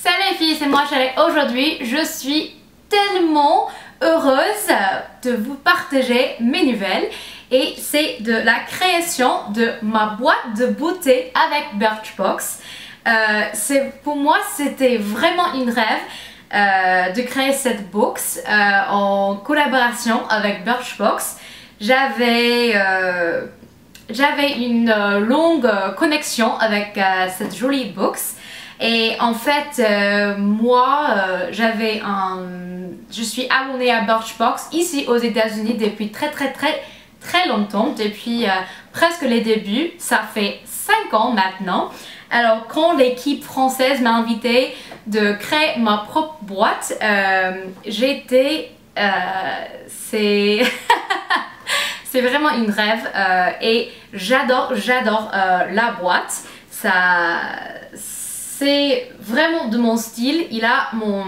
Salut les filles, c'est moi Charlie. Aujourd'hui, je suis tellement heureuse de vous partager mes nouvelles et c'est de la création de ma boîte de beauté avec Birchbox. Pour moi, c'était vraiment une rêve de créer cette box en collaboration avec Birchbox. J'avais une longue connexion avec cette jolie box. Et en fait, je suis abonnée à Birchbox ici aux États-Unis depuis très longtemps, depuis presque les débuts. Ça fait 5 ans maintenant. Alors quand l'équipe française m'a invitée de créer ma propre boîte, c'est vraiment une rêve et j'adore la boîte. C'est vraiment de mon style. Il a mon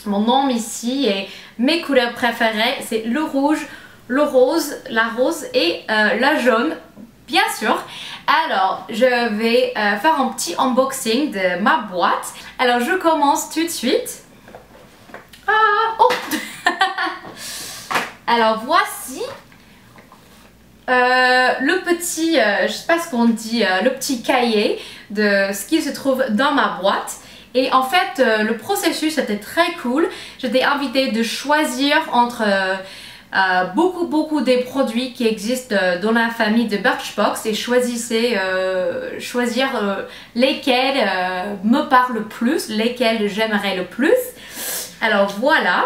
nom ici et mes couleurs préférées, c'est le rouge, le rose, la rose et la jaune, bien sûr. Alors, je vais faire un petit unboxing de ma boîte. Alors, je commence tout de suite. Alors, voici le petit, je sais pas ce qu'on dit, le petit cahier de ce qui se trouve dans ma boîte. Et en fait, le processus était très cool. J'étais invitée de choisir entre beaucoup des produits qui existent dans la famille de Birchbox et choisir lesquels me parlent le plus, lesquels j'aimerais le plus. Alors voilà.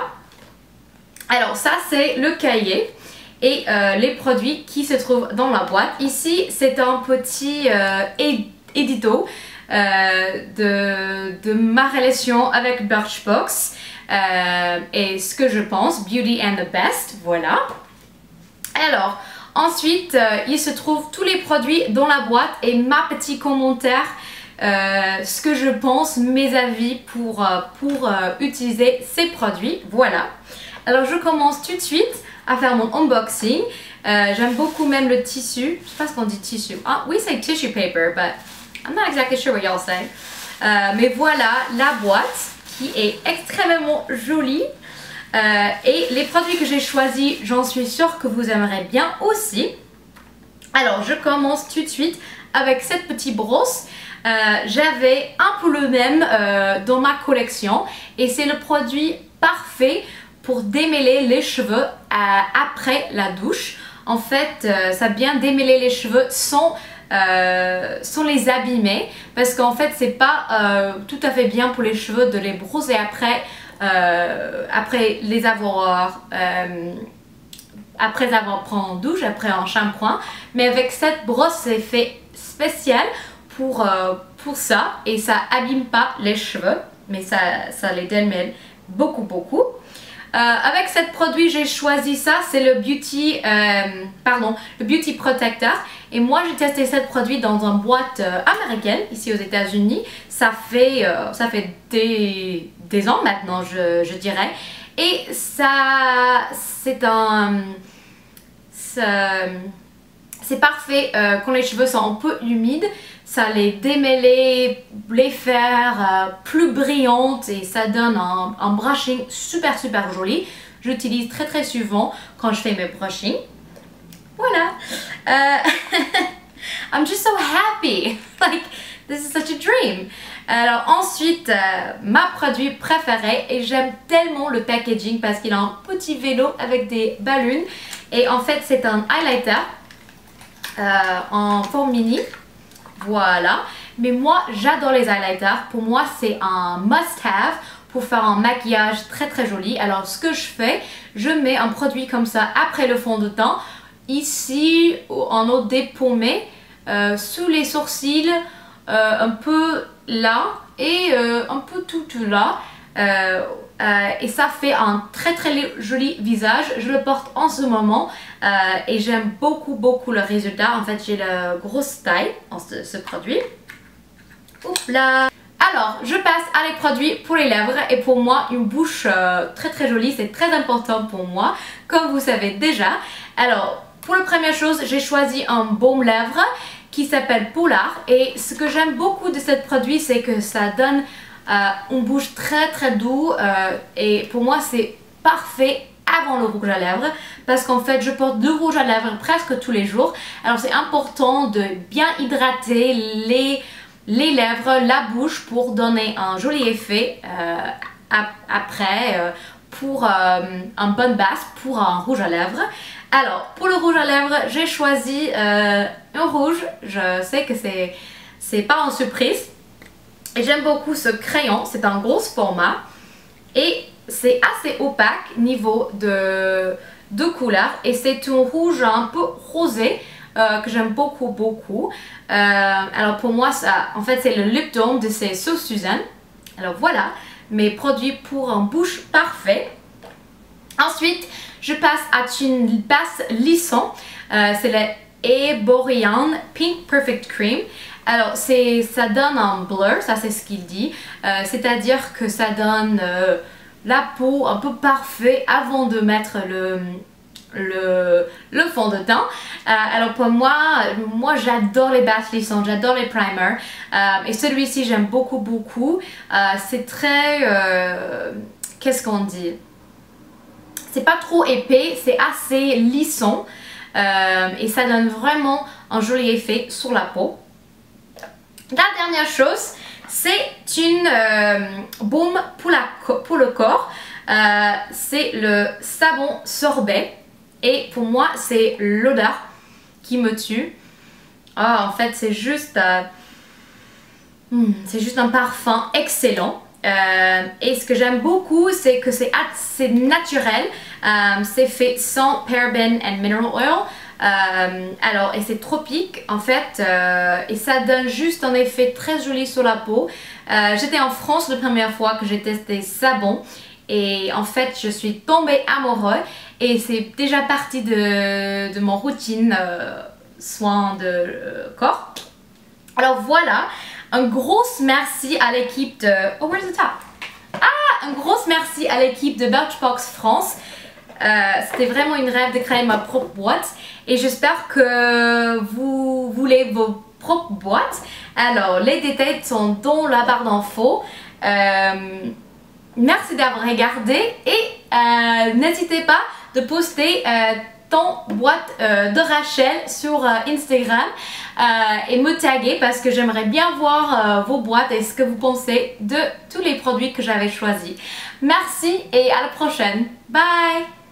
Alors ça c'est le cahier et les produits qui se trouvent dans la boîte. Ici c'est un petit édito de ma relation avec Birchbox et ce que je pense, Beauty and the Best, voilà. Alors ensuite il se trouve tous les produits dans la boîte et ma petit commentaire, ce que je pense, mes avis pour utiliser ces produits, voilà. Alors je commence tout de suite à faire mon unboxing. J'aime beaucoup même le tissu. Je sais pas ce qu'on dit tissu. Ah oui, c'est tissue paper, but I'm not exactly sure what y'all say. Mais voilà la boîte qui est extrêmement jolie. Et les produits que j'ai choisis, j'en suis sûre que vous aimerez bien aussi. Alors je commence tout de suite avec cette petite brosse. J'avais un peu le même dans ma collection et c'est le produit parfait pour démêler les cheveux après la douche. En fait, ça vient démêler les cheveux sans les abîmer, parce qu'en fait c'est pas tout à fait bien pour les cheveux de les brosser après avoir pris en douche, après un shampoing. Mais avec cette brosse, c'est fait spécial pour ça et ça abîme pas les cheveux, mais ça les démêle beaucoup. Avec ce produit, j'ai choisi ça, c'est le Beauty Protector. Et moi, j'ai testé ce produit dans une boîte américaine, ici aux États-Unis. Ça fait des ans maintenant, je dirais. Et c'est parfait quand les cheveux sont un peu humides. Ça les démêle, les faire plus brillantes et ça donne un brushing super joli. J'utilise très souvent quand je fais mes brushings. Voilà. I'm just so happy. Like, this is such a dream. Alors ensuite, ma produit préféré, et j'aime tellement le packaging parce qu'il a un petit vélo avec des ballons. Et en fait, c'est un highlighter en forme mini. Voilà, mais moi j'adore les highlighters. Pour moi c'est un must-have pour faire un maquillage très joli. Alors ce que je fais, je mets un produit comme ça après le fond de teint, ici en haut des pommets, sous les sourcils, un peu là et un peu tout là. Et ça fait un très joli visage. Je le porte en ce moment et j'aime beaucoup le résultat. En fait, j'ai le grosse taille en ce produit. Oups là. Alors, je passe à les produits pour les lèvres et pour moi, une bouche très jolie, c'est très important pour moi, comme vous savez déjà. Alors, pour la première chose, j'ai choisi un baume lèvres qui s'appelle Polar et ce que j'aime beaucoup de ce produit, c'est que ça donne on bouge très doux et pour moi c'est parfait avant le rouge à lèvres parce qu'en fait je porte du rouge à lèvres presque tous les jours. Alors c'est important de bien hydrater les lèvres, la bouche pour donner un joli effet après pour une bonne base pour un rouge à lèvres. Alors pour le rouge à lèvres j'ai choisi un rouge, je sais que c'est pas en surprise et j'aime beaucoup ce crayon, c'est un gros format et c'est assez opaque niveau de couleur et c'est un rouge un peu rosé que j'aime beaucoup. Alors pour moi ça, en fait c'est le lip tone de ces So Suzanne. Alors voilà mes produits pour un bouche parfait. Ensuite je passe à une base lissant, c'est le Erborian Pink Perfect Cream. Alors ça donne un blur, ça c'est ce qu'il dit, c'est-à-dire que ça donne la peau un peu parfait avant de mettre le fond de teint. Alors pour moi j'adore les bases lissantes, j'adore les primers et celui-ci j'aime beaucoup. C'est très, qu'est-ce qu'on dit? C'est pas trop épais, c'est assez lissant et ça donne vraiment un joli effet sur la peau. La dernière chose, c'est une baume pour le corps. C'est le savon sorbet et pour moi c'est l'odeur qui me tue. En fait c'est juste un parfum excellent. Et ce que j'aime beaucoup c'est que c'est assez naturel, c'est fait sans paraben and mineral oil. Alors et c'est tropique en fait et ça donne juste un effet très joli sur la peau. J'étais en France la première fois que j'ai testé savon et en fait je suis tombée amoureuse et c'est déjà partie de mon routine soin de corps. Alors voilà, un gros merci à l'équipe de... Oh, where's the top? Un gros merci à l'équipe de Birchbox France. C'était vraiment une rêve de créer ma propre boîte et j'espère que vous voulez vos propres boîtes. Alors les détails sont dans la barre d'infos. Merci d'avoir regardé et n'hésitez pas de poster ton boîte de Rachel sur Instagram et me taguer parce que j'aimerais bien voir vos boîtes et ce que vous pensez de tous les produits que j'avais choisis. Merci et à la prochaine. Bye!